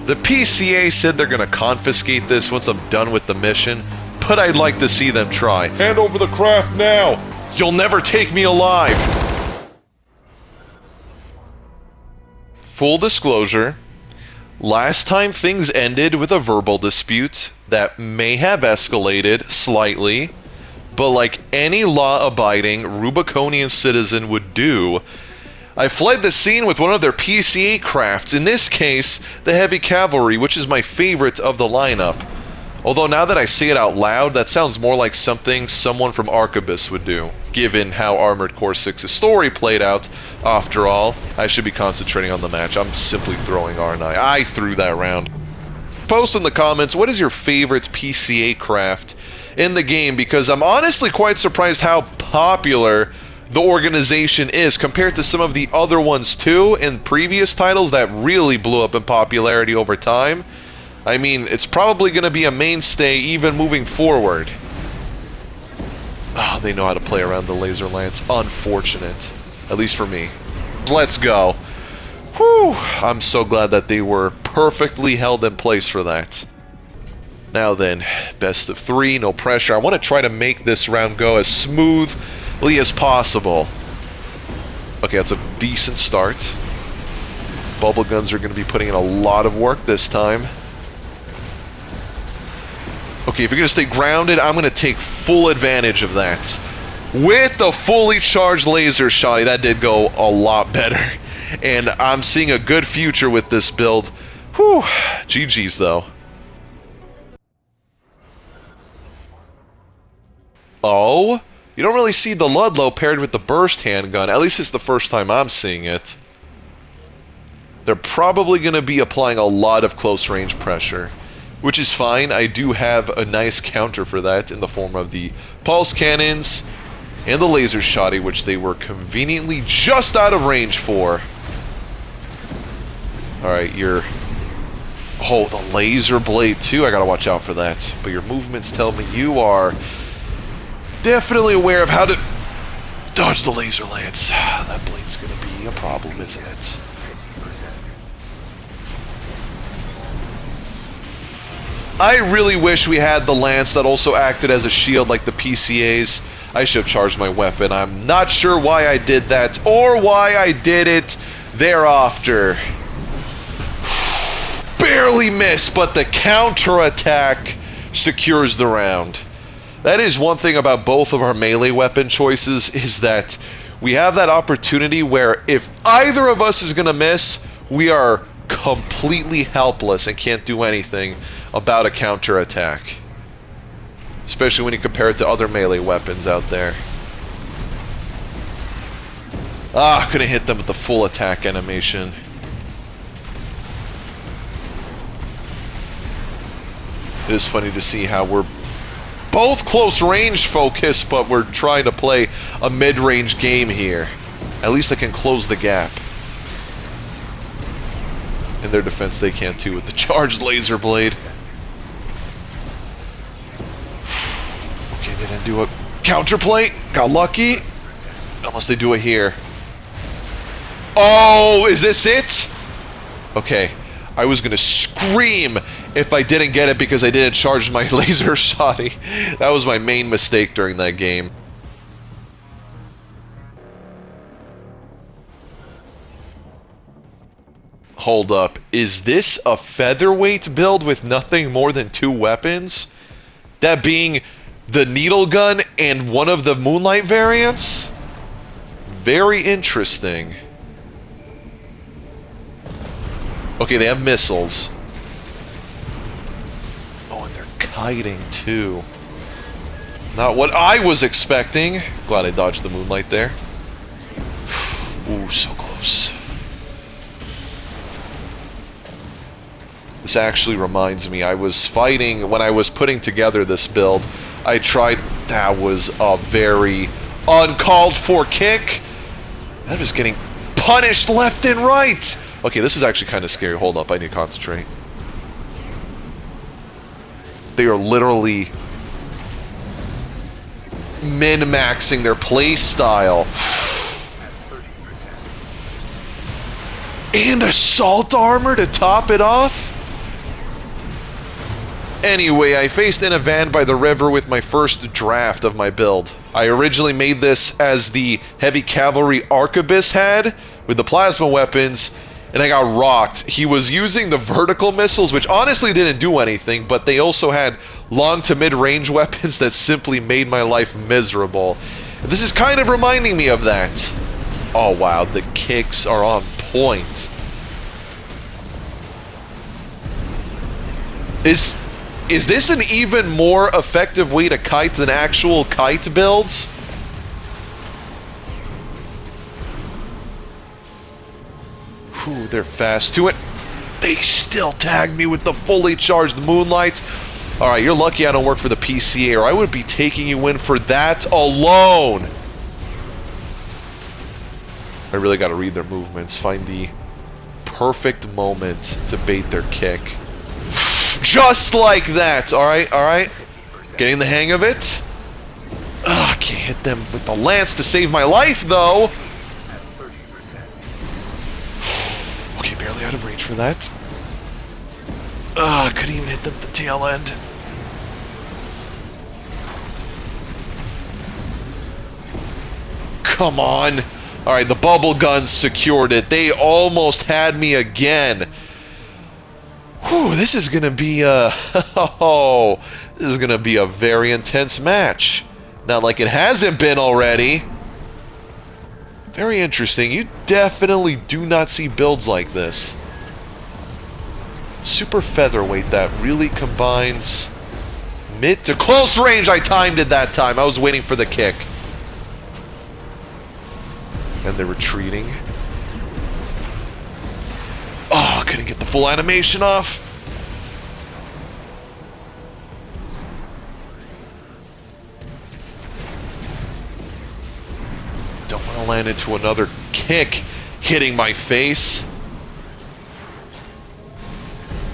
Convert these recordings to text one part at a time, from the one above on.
The PCA said they're gonna confiscate this once I'm done with the mission, but I'd like to see them try. Hand over the craft now! You'll never take me alive! Full disclosure, last time things ended with a verbal dispute that may have escalated slightly, but like any law-abiding Rubiconian citizen would do, I fled the scene with one of their PCA crafts, in this case, the Heavy Cavalry, which is my favorite of the lineup. Although now that I say it out loud, that sounds more like something someone from Arquebus would do, given how Armored Core 6's story played out. After all, I should be concentrating on the match. I'm simply throwing R9. I threw that round. Post in the comments, what is your favorite PCA craft in the game? Because I'm honestly quite surprised how popular the organization is compared to some of the other ones too in previous titles that really blew up in popularity over time. I mean, it's probably going to be a mainstay even moving forward. Oh, they know how to play around the laser lance. Unfortunate. At least for me. Let's go. Whew. I'm so glad that they were perfectly held in place for that. Now then, best of 3, no pressure. I want to try to make this round go as smoothly as possible. Okay, that's a decent start. Bubble guns are going to be putting in a lot of work this time. Okay, if you're going to stay grounded, I'm going to take full advantage of that. With the fully charged laser shotty, that did go a lot better. And I'm seeing a good future with this build. Whew, GG's though. Oh, you don't really see the Ludlow paired with the burst handgun. At least it's the first time I'm seeing it. They're probably going to be applying a lot of close range pressure, which is fine. I do have a nice counter for that in the form of the pulse cannons and the laser shotty, which they were conveniently just out of range for. Alright, oh, the laser blade too. I gotta watch out for that. But your movements tell me you are definitely aware of how to dodge the laser lance. That blade's gonna be a problem, isn't it? I really wish we had the lance that also acted as a shield like the PCAs. I should have charged my weapon. I'm not sure why I did that or why I did it thereafter. Barely missed, but the counterattack secures the round. That is one thing about both of our melee weapon choices, is that we have that opportunity where if either of us is going to miss, we are completely helpless and can't do anything about a counterattack. Especially when you compare it to other melee weapons out there. Ah, couldn't hit them with the full attack animation. It is funny to see how we're both close range focused, but we're trying to play a mid-range game here. At least I can close the gap. In their defense, they can too with the charged laser blade. Okay, they didn't do a counterplate. Got lucky. Unless they do it here. Oh, is this it? Okay, I was gonna scream if I didn't get it because I didn't charge my laser shotty. That was my main mistake during that game. Hold up, is this a featherweight build with nothing more than 2 weapons? That being the needle gun and one of the moonlight variants? Very interesting. Okay, they have missiles. Oh, and they're kiting too. Not what I was expecting. Glad I dodged the moonlight there. Ooh, so close. This actually reminds me, I was fighting, when I was putting together this build, I tried, that was a very uncalled for kick. I'm just getting punished left and right. Okay, this is actually kind of scary. Hold up, I need to concentrate. They are literally min-maxing their play style. And assault armor to top it off? Anyway, I faced in a van by the river with my first draft of my build. I originally made this as the Heavy Cavalry Arquebus had, with the plasma weapons, and I got rocked. He was using the vertical missiles, which honestly didn't do anything, but they also had long to mid-range weapons that simply made my life miserable. This is kind of reminding me of that. Oh wow, the kicks are on point. Is this an even more effective way to kite than actual kite builds? Whew, they're fast to it. They still tag me with the fully charged Moonlight. Alright, you're lucky I don't work for the PCA, or I would be taking you in for that alone. I really gotta read their movements, find the perfect moment to bait their kick. Just like that, alright, alright. Getting the hang of it. Ugh, I can't hit them with the lance to save my life, though. Okay, barely out of range for that. Ugh, couldn't even hit them at the tail end. Come on. Alright, the bubble guns secured it. They almost had me again. Whew, this is gonna be a... oh, this is gonna be a very intense match. Not like it hasn't been already. Very interesting. You definitely do not see builds like this. Super featherweight that really combines mid to close range. I timed it that time. I was waiting for the kick. And they're retreating. Oh, couldn't get the full animation off. Don't want to land into another kick hitting my face.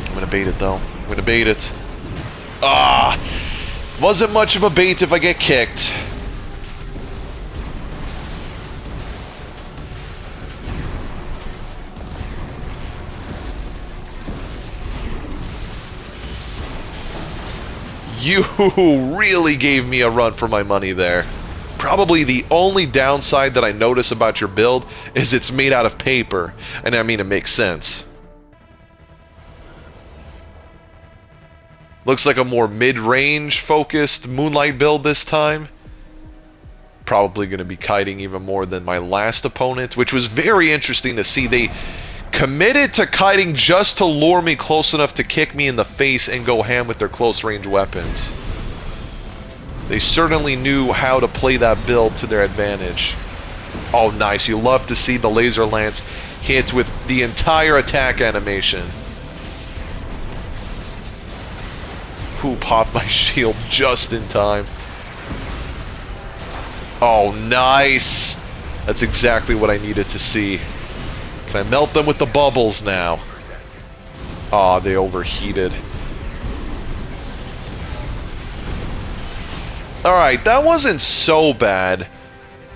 I'm gonna bait it though. I'm gonna bait it. Ah! Wasn't much of a bait if I get kicked. You really gave me a run for my money there. Probably the only downside that I notice about your build is it's made out of paper. And I mean, it makes sense. Looks like a more mid-range focused Moonlight build this time. Probably going to be kiting even more than my last opponent, which was very interesting to see. They committed to kiting just to lure me close enough to kick me in the face and go ham with their close range weapons. They certainly knew how to play that build to their advantage. Oh, nice. You love to see the laser lance hit with the entire attack animation. Who popped my shield just in time. Oh, nice. That's exactly what I needed to see. Can I melt them with the bubbles now? Aw, they overheated. Alright, that wasn't so bad.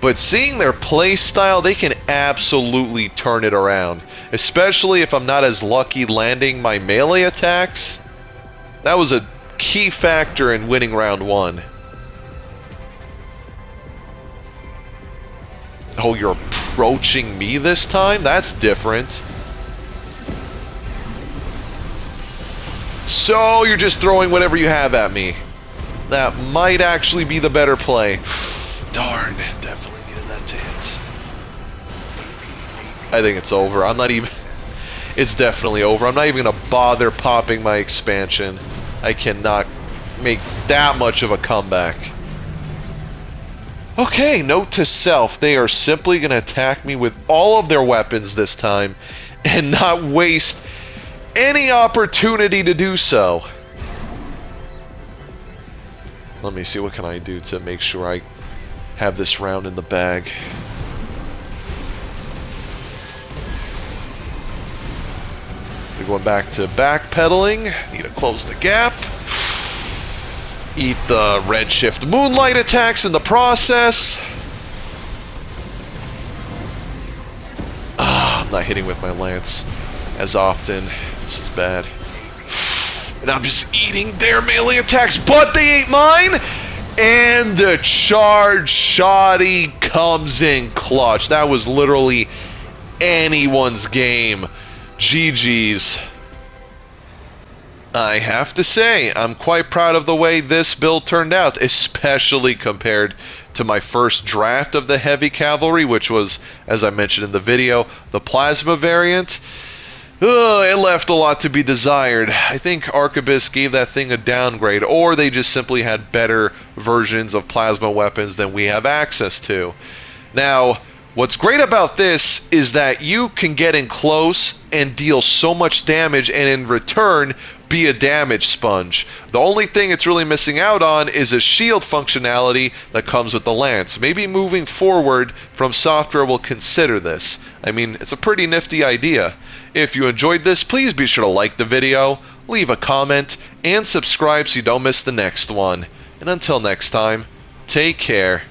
But seeing their playstyle, they can absolutely turn it around. Especially if I'm not as lucky landing my melee attacks. That was a key factor in winning round one. Oh, you're approaching me this time? That's different. So, you're just throwing whatever you have at me. That might actually be the better play. Darn, definitely needed that to hit. I think it's over. I'm not even... It's definitely over. I'm not even going to bother popping my expansion. I cannot make that much of a comeback. Okay, note to self, they are simply going to attack me with all of their weapons this time and not waste any opportunity to do so. Let me see, what can I do to make sure I have this round in the bag? We're going back to backpedaling. Need to close the gap. Eat the redshift Moonlight attacks in the process. I'm not hitting with my lance as often. This is bad. and I'm just eating their melee attacks, but they ain't mine! And the charge shoddy comes in clutch. That was literally anyone's game. GG's. I have to say, I'm quite proud of the way this build turned out, especially compared to my first draft of the Heavy Cavalry, which was, as I mentioned in the video, the Plasma variant. It left a lot to be desired. I think Arquebus gave that thing a downgrade, or they just simply had better versions of plasma weapons than we have access to. Now, what's great about this is that you can get in close and deal so much damage, and in return be a damage sponge. The only thing it's really missing out on is a shield functionality that comes with the lance. Maybe moving forward, From Software will consider this. I mean, it's a pretty nifty idea. If you enjoyed this, please be sure to like the video, leave a comment, and subscribe so you don't miss the next one. And until next time, take care.